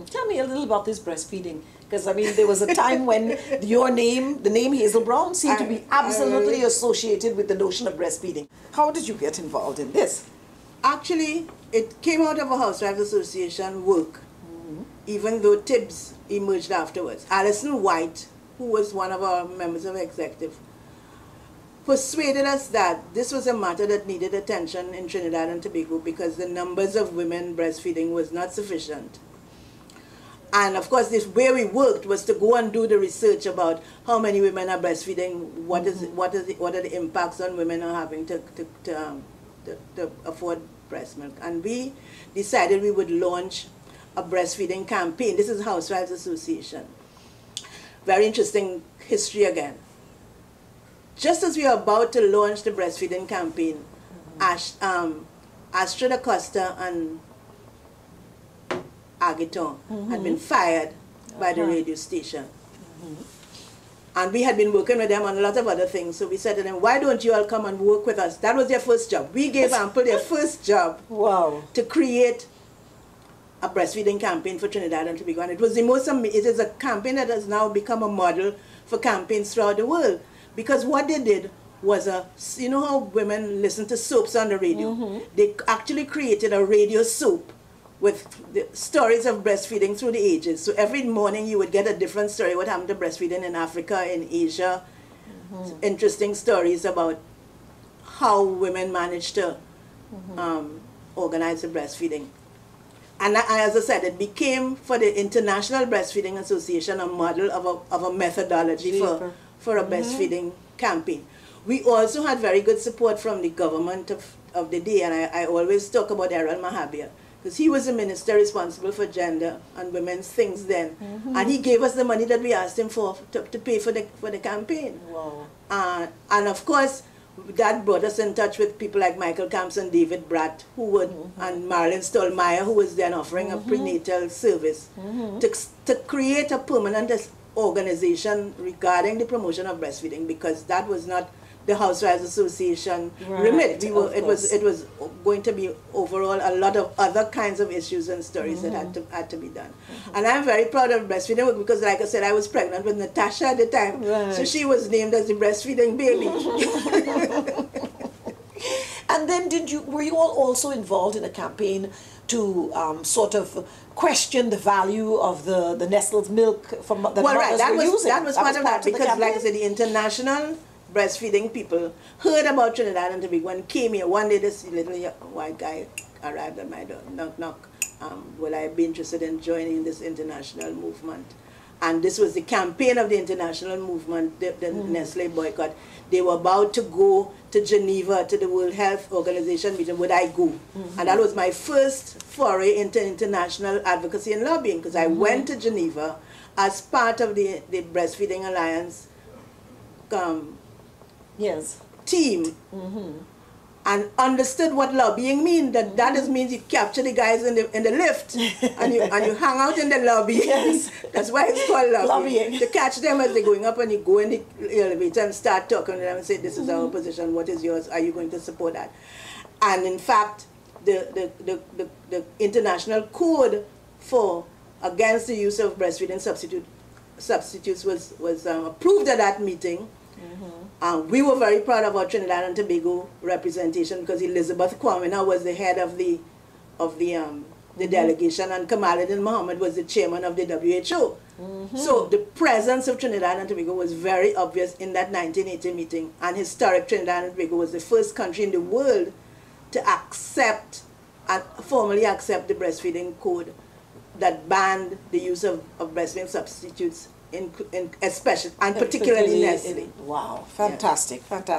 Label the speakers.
Speaker 1: Tell me a little about this breastfeeding, because I mean there was a time when your name, the name Hazel Brown, seemed to be absolutely associated with the notion of breastfeeding. How did you get involved in this?
Speaker 2: Actually, it came out of a Housewives Association work, even though Tibbs emerged afterwards. Alison White, who was one of our members of executive, persuaded us that this was a matter that needed attention in Trinidad and Tobago because the numbers of women breastfeeding was not sufficient. And of course, this way we worked was to go and do the research about how many women are breastfeeding, what are the impacts on women are having to afford breast milk. And we decided we would launch a breastfeeding campaign. This is Housewives Association. Very interesting history again. Just as we were about to launch the breastfeeding campaign, Astrid Acosta and Augustine had been fired by the radio station. And we had been working with them on a lot of other things. So we said to them, why don't you all come and work with us? That was their first job. We gave Ample their first job to create a breastfeeding campaign for Trinidad and Tobago. And it was the most amazing, it is a campaign that has now become a model for campaigns throughout the world. Because what they did was, you know how women listen to soaps on the radio? They actually created a radio soap with the stories of breastfeeding through the ages. So every morning you would get a different story, what happened to breastfeeding in Africa, in Asia. Interesting stories about how women managed to organize the breastfeeding. And as I said, it became, for the International Breastfeeding Association, a model of a methodology for a breastfeeding campaign. We also had very good support from the government of the day, and I always talk about Errol Mahabir, because he was the minister responsible for gender and women's things then. And he gave us the money that we asked him for to pay for the campaign.
Speaker 1: Wow.
Speaker 2: And of course, that brought us in touch with people like Michael Camps and David Bratt, who would, and Marilyn Stolmeyer, who was then offering a prenatal service, to create a permanent organization regarding the promotion of breastfeeding, because that was not the Housewives Association remit. It was going to be overall a lot of other kinds of issues and stories that had to be done. And I'm very proud of breastfeeding work because, like I said, I was pregnant with Natasha at the time, so she was named as the breastfeeding baby.
Speaker 1: And then were you all also involved in a campaign to sort of question the value of the nestled milk from that mothers were using?
Speaker 2: That was part of that, because like I said, the international breastfeeding people heard about Trinidad and Tobago and came here. One day this little white guy arrived at my door, knock, knock, will I be interested in joining this international movement? And this was the campaign of the international movement, the Nestle boycott. They were about to go to Geneva to the World Health Organization meeting. Would I go? And that was my first foray into international advocacy and lobbying, because I went to Geneva as part of the Breastfeeding Alliance team, and understood what lobbying means. That just means you capture the guys in the lift and you hang out in the lobby. That's why it's called lobbying. To catch them as they're going up, and you go in the elevator and start talking to them and say, this is our position, what is yours, are you going to support that? And in fact, the international code against the use of breastfeeding substitutes was approved at that meeting. We were very proud of our Trinidad and Tobago representation, because Elizabeth Kwamina was the head of the delegation, and Kamaluddin Mohammed was the chairman of the WHO. So the presence of Trinidad and Tobago was very obvious in that 1980 meeting, and historic Trinidad and Tobago was the first country in the world to accept and formally accept the breastfeeding code that banned the use of breastfeeding substitutes, especially and particularly Nestle.
Speaker 1: Wow, fantastic, fantastic.